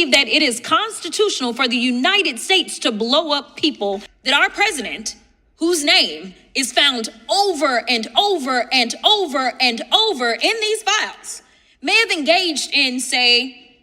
believe that it is constitutional for the United States to blow up people that our president, whose name is found over and over and over and over in these files, may have engaged in, say,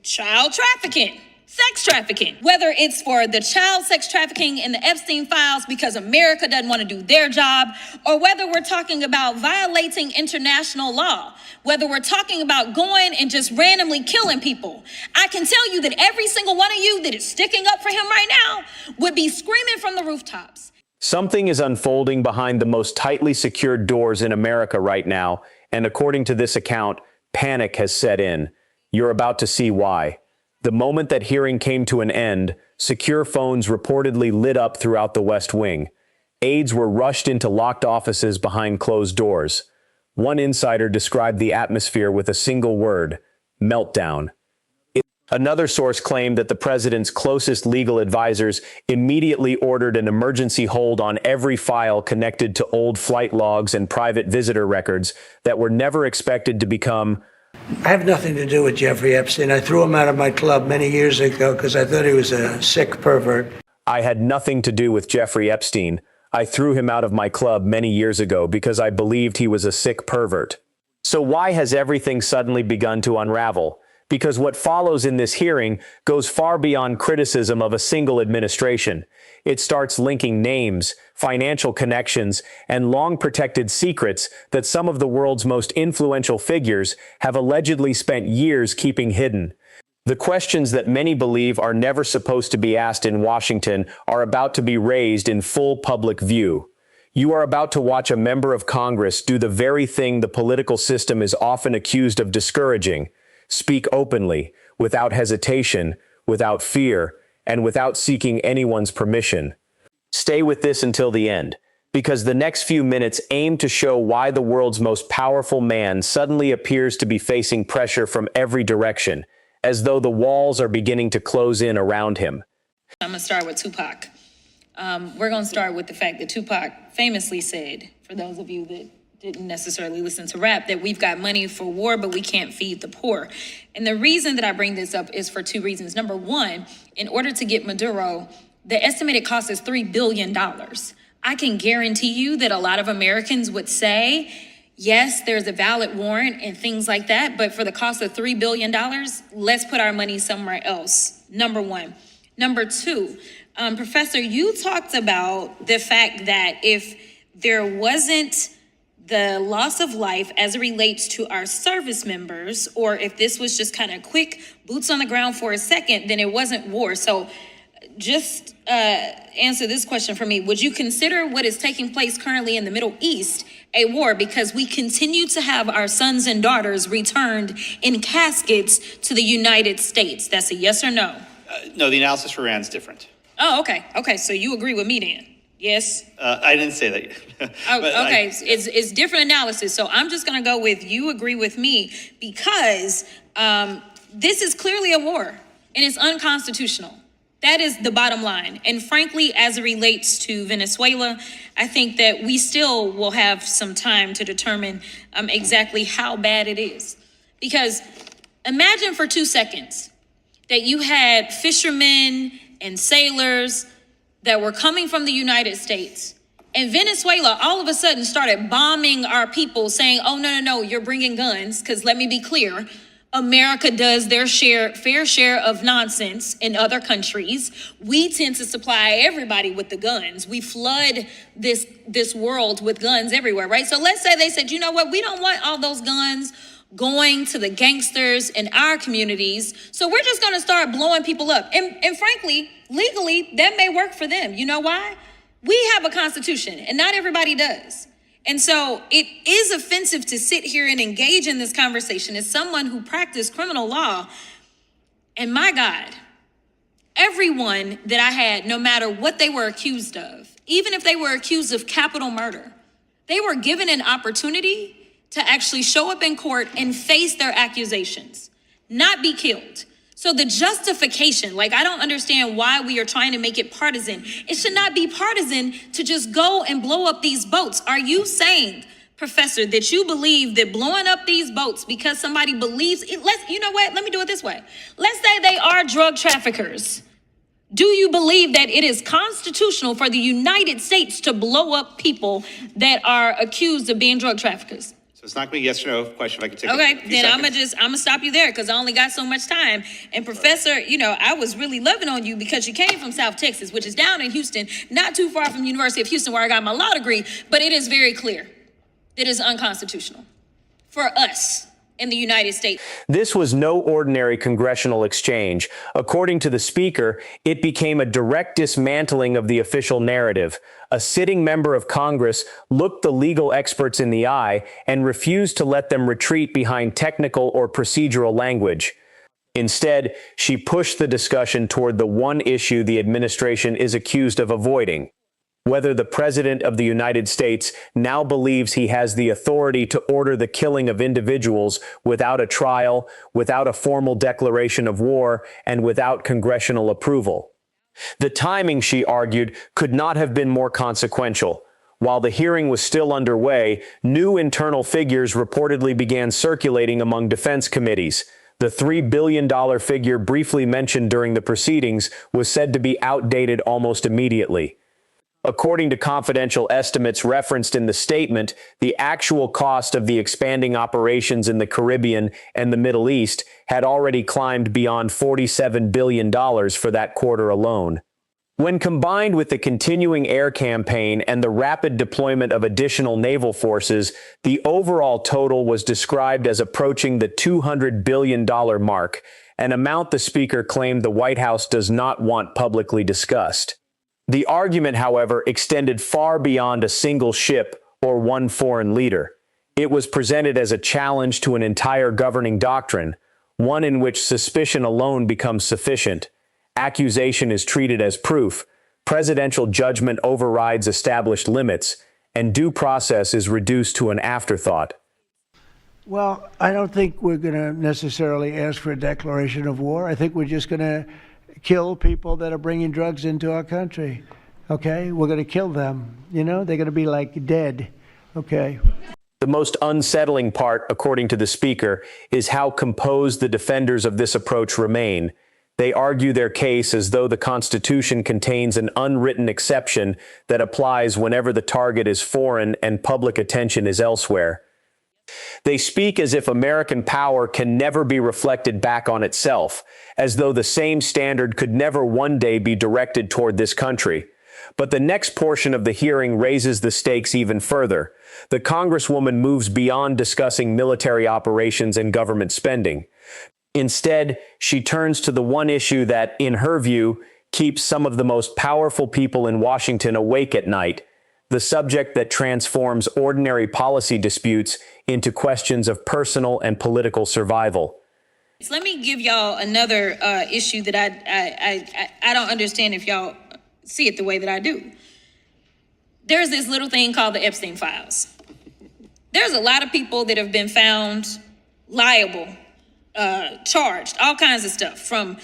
child trafficking, sex trafficking, whether it's for the child sex trafficking in the Epstein files because America doesn't want to do their job, or whether we're talking about violating international law, whether we're talking about going and just randomly killing people. I can tell you that every single one of you that is sticking up for him right now would be screaming from the rooftops. Something is unfolding behind the most tightly secured doors in America right now, and according to this account, panic has set in. You're about to see why. The moment that hearing came to an end, secure phones reportedly lit up throughout the West Wing. Aides were rushed into locked offices behind closed doors. One insider described the atmosphere with a single word: meltdown. Another source claimed that the president's closest legal advisors immediately ordered an emergency hold on every file connected to old flight logs and private visitor records that were never expected to become. I have nothing to do with Jeffrey Epstein. I threw him out of my club many years ago because I thought he was a sick pervert. I had nothing to do with Jeffrey Epstein. I threw him out of my club many years ago because I believed he was a sick pervert. So why has everything suddenly begun to unravel? Because what follows in this hearing goes far beyond criticism of a single administration. It starts linking names, financial connections, and long-protected secrets that some of the world's most influential figures have allegedly spent years keeping hidden. The questions that many believe are never supposed to be asked in Washington are about to be raised in full public view. You are about to watch a member of Congress do the very thing the political system is often accused of discouraging: speak openly, without hesitation, without fear, and without seeking anyone's permission. Stay with this until the end, because the next few minutes aim to show why the world's most powerful man suddenly appears to be facing pressure from every direction, as though the walls are beginning to close in around him. I'm going to start with Tupac. We're going to start with the fact that Tupac famously said, for those of you that didn't necessarily listen to rap, that we've got money for war, but we can't feed the poor. And the reason that I bring this up is for two reasons. Number one, in order to get Maduro, the estimated cost is $3 billion. I can guarantee you that a lot of Americans would say, yes, there's a valid warrant and things like that, but for the cost of $3 billion, let's put our money somewhere else. Number one. Number two, Professor, you talked about the fact that if there wasn't the loss of life as it relates to our service members, or if this was just kind of quick boots on the ground for a second, then it wasn't war. So just answer this question for me. Would you consider what is taking place currently in the Middle East a war, because we continue to have our sons and daughters returned in caskets to the United States? That's a yes or no? No, the analysis for Iran is different. Oh, okay. Okay, so you agree with me then? Yes? I didn't say that. Okay, it's different analysis. So I'm just going to go with you agree with me, because this is clearly a war and it's unconstitutional. That is the bottom line. And frankly, as it relates to Venezuela, I think that we still will have some time to determine exactly how bad it is. Because imagine for 2 seconds that you had fishermen and sailors that were coming from the United States, and Venezuela all of a sudden started bombing our people, saying, oh, no, you're bringing guns. Because let me be clear, America does their fair share of nonsense in other countries. We tend to supply everybody with the guns. We flood this world with guns everywhere, right? So let's say they said, you know what, we don't want all those guns going to the gangsters in our communities, so we're just going to start blowing people up. And frankly, legally, that may work for them. You know why? We have a constitution, and not everybody does. And so it is offensive to sit here and engage in this conversation as someone who practiced criminal law. And my God, everyone that I had, no matter what they were accused of, even if they were accused of capital murder, they were given an opportunity to actually show up in court and face their accusations, not be killed. So the justification, I don't understand why we are trying to make it partisan. It should not be partisan to just go and blow up these boats. Are you saying Professor, that you believe that blowing up these boats because somebody believes it, you know what? Let me do it this way. Let's say they are drug traffickers. Do you believe that it is constitutional for the United States to blow up people that are accused of being drug traffickers? So it's not going to be a yes or no question. If I could take Okay, a few then I'm seconds. gonna stop you there because I only got so much time. And Professor, you know, I was really loving on you because you came from South Texas, which is down in Houston, not too far from the University of Houston where I got my law degree, but it is very clear. It is unconstitutional for us in the United States. This was no ordinary congressional exchange. According to the Speaker, it became a direct dismantling of the official narrative. A sitting member of Congress looked the legal experts in the eye and refused to let them retreat behind technical or procedural language. Instead, she pushed the discussion toward the one issue the administration is accused of avoiding: whether the President of the United States now believes he has the authority to order the killing of individuals without a trial, without a formal declaration of war, and without congressional approval. The timing, she argued, could not have been more consequential. While the hearing was still underway, new internal figures reportedly began circulating among defense committees. The $3 billion figure briefly mentioned during the proceedings was said to be outdated almost immediately. According to confidential estimates referenced in the statement, the actual cost of the expanding operations in the Caribbean and the Middle East had already climbed beyond $47 billion for that quarter alone. When combined with the continuing air campaign and the rapid deployment of additional naval forces, the overall total was described as approaching the $200 billion mark, an amount the Speaker claimed the White House does not want publicly discussed. The argument, however, extended far beyond a single ship or one foreign leader. It was presented as a challenge to an entire governing doctrine, one in which suspicion alone becomes sufficient. Accusation is treated as proof, presidential judgment overrides established limits, and due process is reduced to an afterthought. Well, I don't think we're going to necessarily ask for a declaration of war. I think we're just going to kill people that are bringing drugs into our country. Okay? We're going to kill them. You know, they're going to be like dead. Okay? The most unsettling part, according to the Speaker, is how composed the defenders of this approach remain. They argue their case as though the Constitution contains an unwritten exception that applies whenever the target is foreign and public attention is elsewhere. They speak as if American power can never be reflected back on itself, as though the same standard could never one day be directed toward this country. But the next portion of the hearing raises the stakes even further. The Congresswoman moves beyond discussing military operations and government spending. Instead, she turns to the one issue that, in her view, keeps some of the most powerful people in Washington awake at night: the subject that transforms ordinary policy disputes into questions of personal and political survival. So let me give y'all another issue that I don't understand if y'all see it the way that I do. There's this little thing called the Epstein files. There's a lot of people that have been found liable, charged, all kinds of stuff, from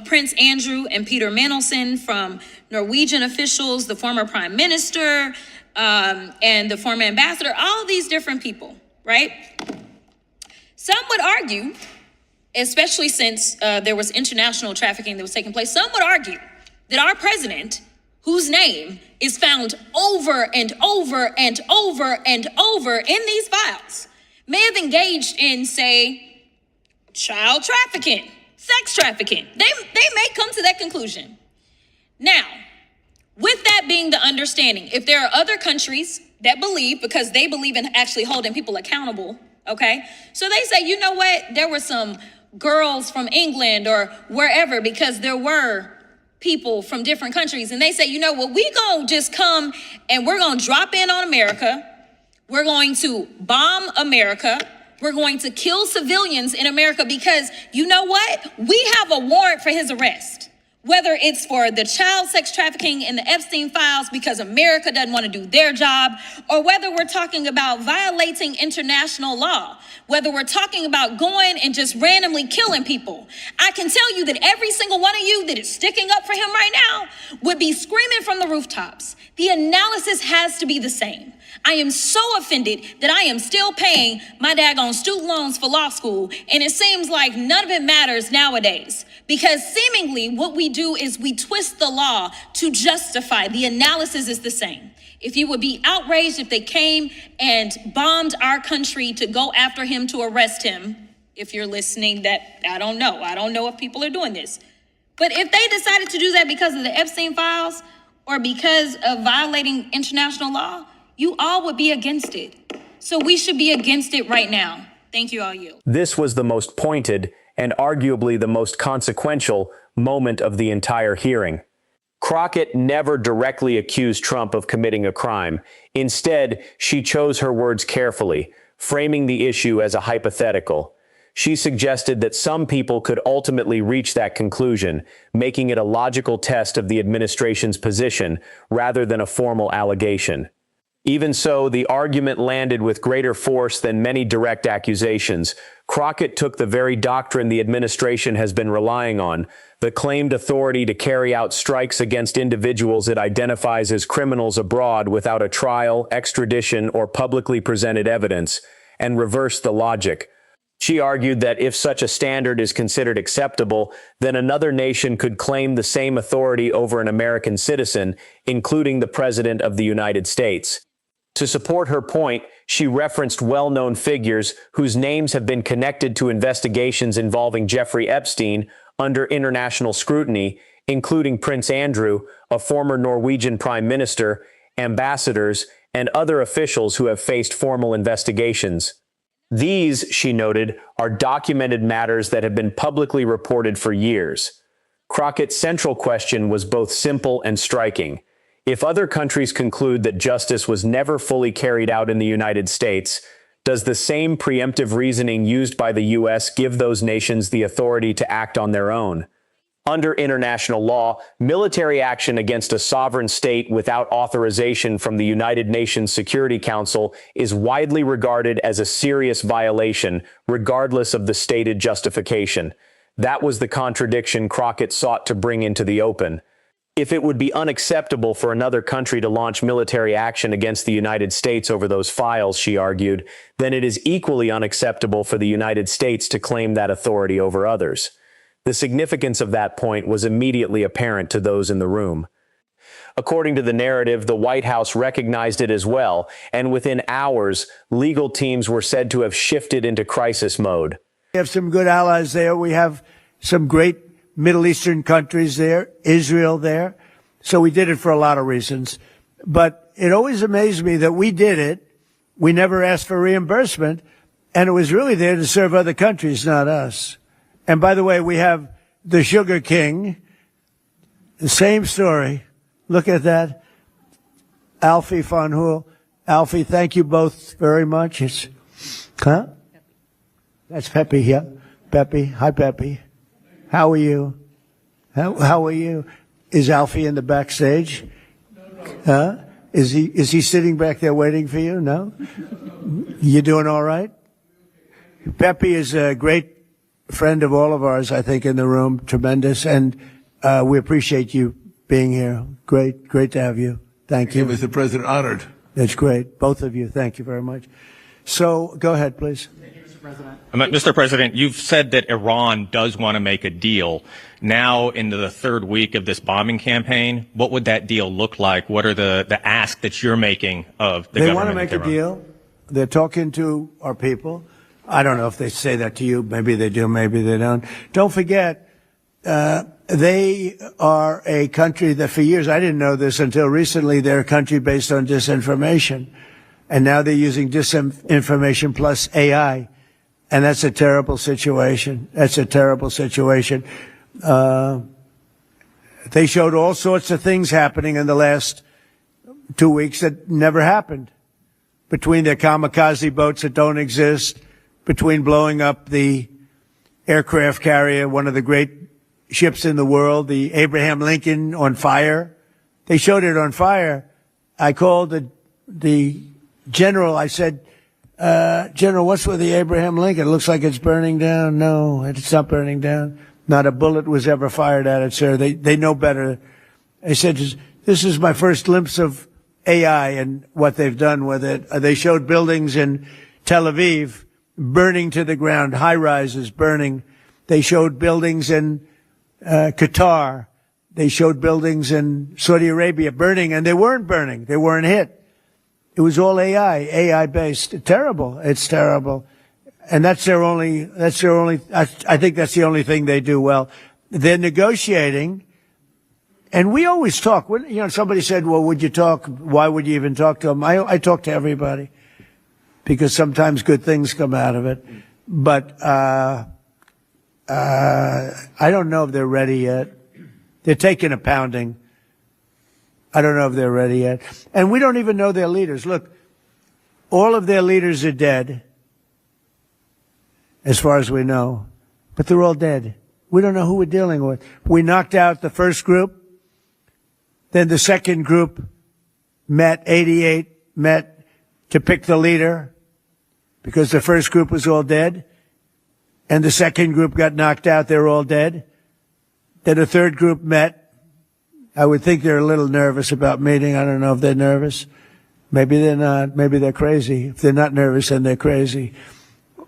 Prince Andrew and Peter Mandelson, from Norwegian officials, the former prime minister, and the former ambassador, all these different people, right? Some would argue, especially since there was international trafficking that was taking place, some would argue that our president, whose name is found over and over and over and over in these files, may have engaged in, say, child trafficking, sex trafficking. They may come to that conclusion. Now, with that being the understanding, if there are other countries that believe, because they believe in actually holding people accountable, okay? So they say, you know what? There were some girls from England or wherever, because there were people from different countries. And they say, you know what? We gonna just come and we're gonna drop in on America. We're going to bomb America. We're going to kill civilians in America because, you know what? We have a warrant for his arrest. Whether it's for the child sex trafficking in the Epstein files because America doesn't want to do their job, or whether we're talking about violating international law, whether we're talking about going and just randomly killing people. I can tell you that every single one of you that is sticking up for him right now would be screaming from the rooftops. The analysis has to be the same. I am so offended that I am still paying my daggone student loans for law school, and it seems like none of it matters nowadays, because seemingly what we do is we twist the law to justify. The analysis is the same. If you would be outraged if they came and bombed our country to go after him, to arrest him, if you're listening, that I don't know if people are doing this. But if they decided to do that because of the Epstein files or because of violating international law, you all would be against it. So we should be against it right now. Thank you, all you. This was the most pointed and arguably the most consequential moment of the entire hearing. Crockett never directly accused Trump of committing a crime. Instead, she chose her words carefully, framing the issue as a hypothetical. She suggested that some people could ultimately reach that conclusion, making it a logical test of the administration's position rather than a formal allegation. Even so, the argument landed with greater force than many direct accusations. Crockett took the very doctrine the administration has been relying on, the claimed authority to carry out strikes against individuals it identifies as criminals abroad without a trial, extradition, or publicly presented evidence, and reversed the logic. She argued that if such a standard is considered acceptable, then another nation could claim the same authority over an American citizen, including the President of the United States. To support her point, she referenced well-known figures whose names have been connected to investigations involving Jeffrey Epstein under international scrutiny, including Prince Andrew, a former Norwegian prime minister, ambassadors, and other officials who have faced formal investigations. These, she noted, are documented matters that have been publicly reported for years. Crockett's central question was both simple and striking. If other countries conclude that justice was never fully carried out in the United States, does the same preemptive reasoning used by the U.S. give those nations the authority to act on their own? Under international law, military action against a sovereign state without authorization from the United Nations Security Council is widely regarded as a serious violation, regardless of the stated justification. That was the contradiction Crockett sought to bring into the open. If it would be unacceptable for another country to launch military action against the United States over those files, she argued, then it is equally unacceptable for the United States to claim that authority over others. The significance of that point was immediately apparent to those in the room. According to the narrative, the White House recognized it as well, and within hours, legal teams were said to have shifted into crisis mode. We have some good allies there. We have some great Middle Eastern countries there, Israel there. So we did it for a lot of reasons. But it always amazed me that we did it. We never asked for reimbursement, and it was really there to serve other countries, not us. And by the way, we have the Sugar King, the same story. Look at that. Alfie von Hool. Alfie, thank you both very much. That's Pepe here. Pepe. Hi, Pepe. How are you? How are you? Is Alfie in the backstage? Is he sitting back there waiting for you? No? You doing all right? Pepe is a great friend of all of ours, I think, in the room. Tremendous. And we appreciate you being here. Great to have you. Thank you. Mr. President, honored. That's great. Both of you. Thank you very much. So go ahead, please. Mr. President, you've said that Iran does want to make a deal. Now, into the third week of this bombing campaign, what would that deal look like? What are the asks that you're making of the government? They want to make a deal. They're talking to our people. I don't know if they say that to you. Maybe they do, maybe they don't. Don't forget, they are a country that for years, I didn't know this until recently, they're a country based on disinformation. And now they're using disinformation plus AI. And that's a terrible situation. That's a terrible situation. They showed all sorts of things happening in the last 2 weeks that never happened. Between their kamikaze boats that don't exist, between blowing up the aircraft carrier, one of the great ships in the world, the Abraham Lincoln on fire. They showed it on fire. I called the general. I said, General, what's with the Abraham Lincoln? It looks like it's burning down. No, it's not burning down. Not a bullet was ever fired at it, sir. They know better. I said, this is my first glimpse of AI and what they've done with it. They showed buildings in Tel Aviv burning to the ground, high rises burning. They showed buildings in Qatar. They showed buildings in Saudi Arabia burning, and they weren't burning. They weren't hit. It was all AI based. Terrible. It's terrible. And I think that's the only thing they do well. They're negotiating. And we always talk. Somebody said, well, would you talk? Why would you even talk to them? I talk to everybody because sometimes good things come out of it. But I don't know if they're ready yet. They're taking a pounding. I don't know if they're ready yet. And we don't even know their leaders. Look, all of their leaders are dead, as far as we know. But they're all dead. We don't know who we're dealing with. We knocked out the first group. Then the second group 88 met to pick the leader because the first group was all dead. And the second group got knocked out. They're all dead. Then a third group met. I would think they're a little nervous about meeting. I don't know if they're nervous. Maybe they're not. Maybe they're crazy. If they're not nervous, then they're crazy.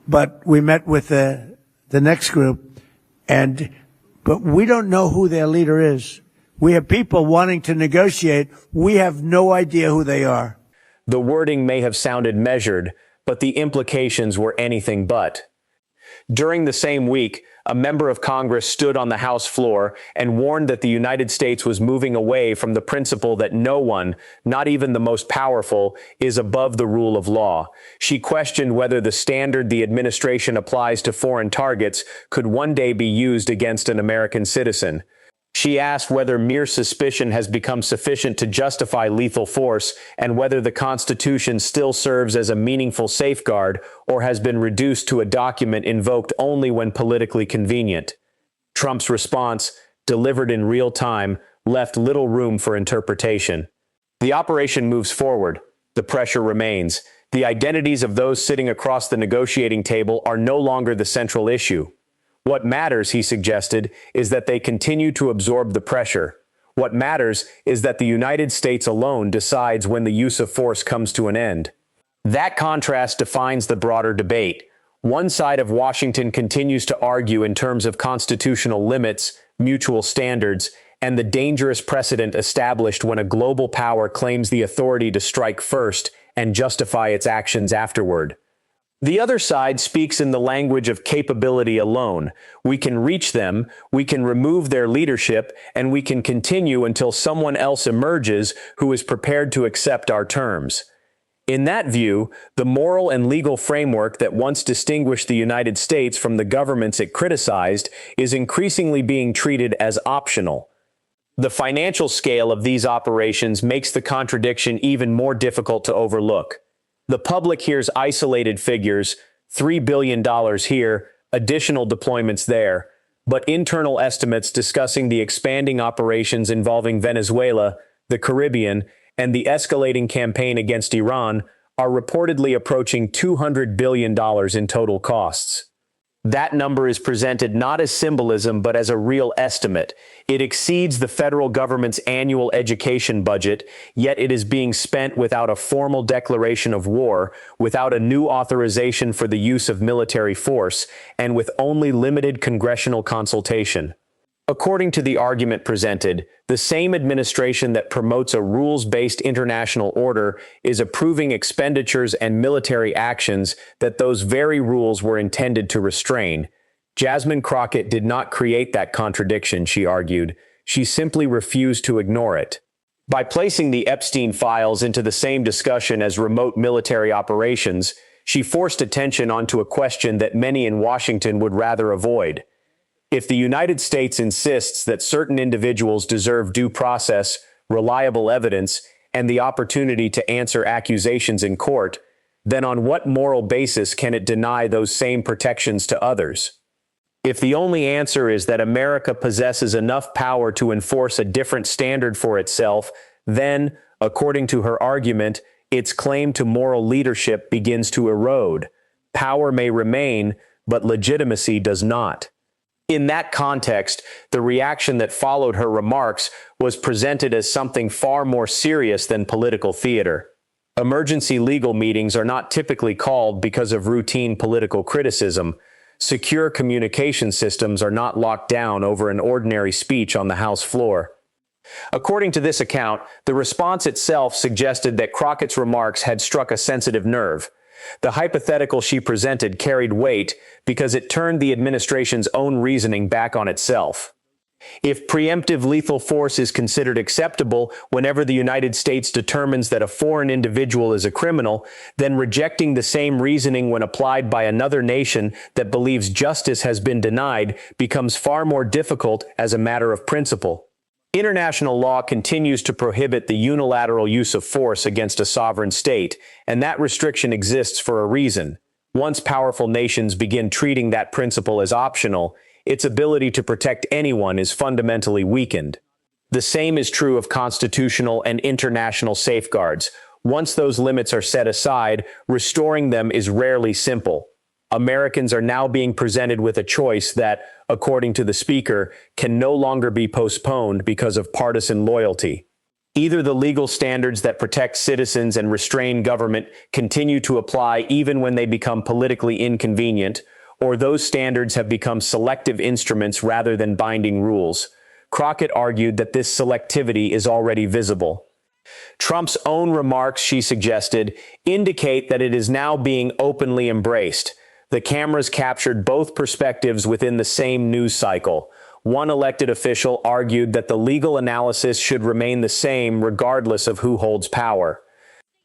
But we met with the next group, but we don't know who their leader is. We have people wanting to negotiate. We have no idea who they are. The wording may have sounded measured, but the implications were anything but. During the same week, a member of Congress stood on the House floor and warned that the United States was moving away from the principle that no one, not even the most powerful, is above the rule of law. She questioned whether the standard the administration applies to foreign targets could one day be used against an American citizen. She asked whether mere suspicion has become sufficient to justify lethal force and whether the Constitution still serves as a meaningful safeguard or has been reduced to a document invoked only when politically convenient. Trump's response, delivered in real time, left little room for interpretation. The operation moves forward. The pressure remains. The identities of those sitting across the negotiating table are no longer the central issue. What matters, he suggested, is that they continue to absorb the pressure. What matters is that the United States alone decides when the use of force comes to an end. That contrast defines the broader debate. One side of Washington continues to argue in terms of constitutional limits, mutual standards, and the dangerous precedent established when a global power claims the authority to strike first and justify its actions afterward. The other side speaks in the language of capability alone. We can reach them, we can remove their leadership, and we can continue until someone else emerges who is prepared to accept our terms. In that view, the moral and legal framework that once distinguished the United States from the governments it criticized is increasingly being treated as optional. The financial scale of these operations makes the contradiction even more difficult to overlook. The public hears isolated figures, $3 billion here, additional deployments there, but internal estimates discussing the expanding operations involving Venezuela, the Caribbean, and the escalating campaign against Iran are reportedly approaching $200 billion in total costs. That number is presented not as symbolism but as a real estimate. It exceeds the federal government's annual education budget, yet it is being spent without a formal declaration of war, without a new authorization for the use of military force, and with only limited congressional consultation. According to the argument presented, the same administration that promotes a rules-based international order is approving expenditures and military actions that those very rules were intended to restrain. Jasmine Crockett did not create that contradiction, she argued. She simply refused to ignore it. By placing the Epstein files into the same discussion as remote military operations, she forced attention onto a question that many in Washington would rather avoid. If the United States insists that certain individuals deserve due process, reliable evidence, and the opportunity to answer accusations in court, then on what moral basis can it deny those same protections to others? If the only answer is that America possesses enough power to enforce a different standard for itself, then, according to her argument, its claim to moral leadership begins to erode. Power may remain, but legitimacy does not. In that context, the reaction that followed her remarks was presented as something far more serious than political theater. Emergency legal meetings are not typically called because of routine political criticism. Secure communication systems are not locked down over an ordinary speech on the House floor. According to this account, the response itself suggested that Crockett's remarks had struck a sensitive nerve. The hypothetical she presented carried weight because it turned the administration's own reasoning back on itself. If preemptive lethal force is considered acceptable whenever the United States determines that a foreign individual is a criminal, then rejecting the same reasoning when applied by another nation that believes justice has been denied becomes far more difficult as a matter of principle. International law continues to prohibit the unilateral use of force against a sovereign state, and that restriction exists for a reason. Once powerful nations begin treating that principle as optional, its ability to protect anyone is fundamentally weakened. The same is true of constitutional and international safeguards. Once those limits are set aside, restoring them is rarely simple. Americans are now being presented with a choice that, according to the speaker, can no longer be postponed because of partisan loyalty. Either the legal standards that protect citizens and restrain government continue to apply even when they become politically inconvenient, or those standards have become selective instruments rather than binding rules. Crockett argued that this selectivity is already visible. Trump's own remarks, she suggested, indicate that it is now being openly embraced. The cameras captured both perspectives within the same news cycle. One elected official argued that the legal analysis should remain the same regardless of who holds power.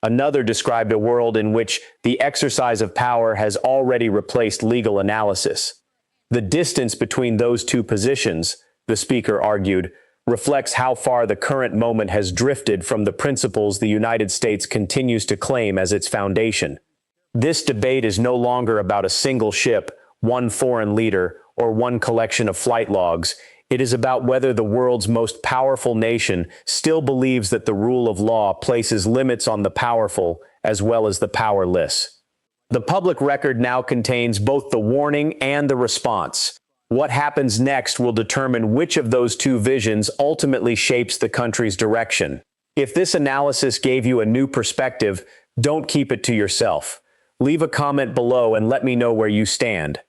Another described a world in which the exercise of power has already replaced legal analysis. The distance between those two positions, the speaker argued, reflects how far the current moment has drifted from the principles the United States continues to claim as its foundation. This debate is no longer about a single ship, one foreign leader, or one collection of flight logs. It is about whether the world's most powerful nation still believes that the rule of law places limits on the powerful as well as the powerless. The public record now contains both the warning and the response. What happens next will determine which of those two visions ultimately shapes the country's direction. If this analysis gave you a new perspective, don't keep it to yourself. Leave a comment below and let me know where you stand.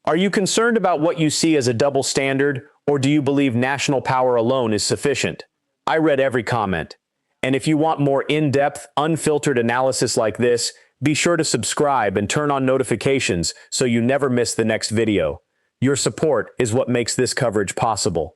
Are you concerned about what you see as a double standard, or do you believe national power alone is sufficient? I read every comment. And if you want more in-depth, unfiltered analysis like this, be sure to subscribe and turn on notifications so you never miss the next video. Your support is what makes this coverage possible.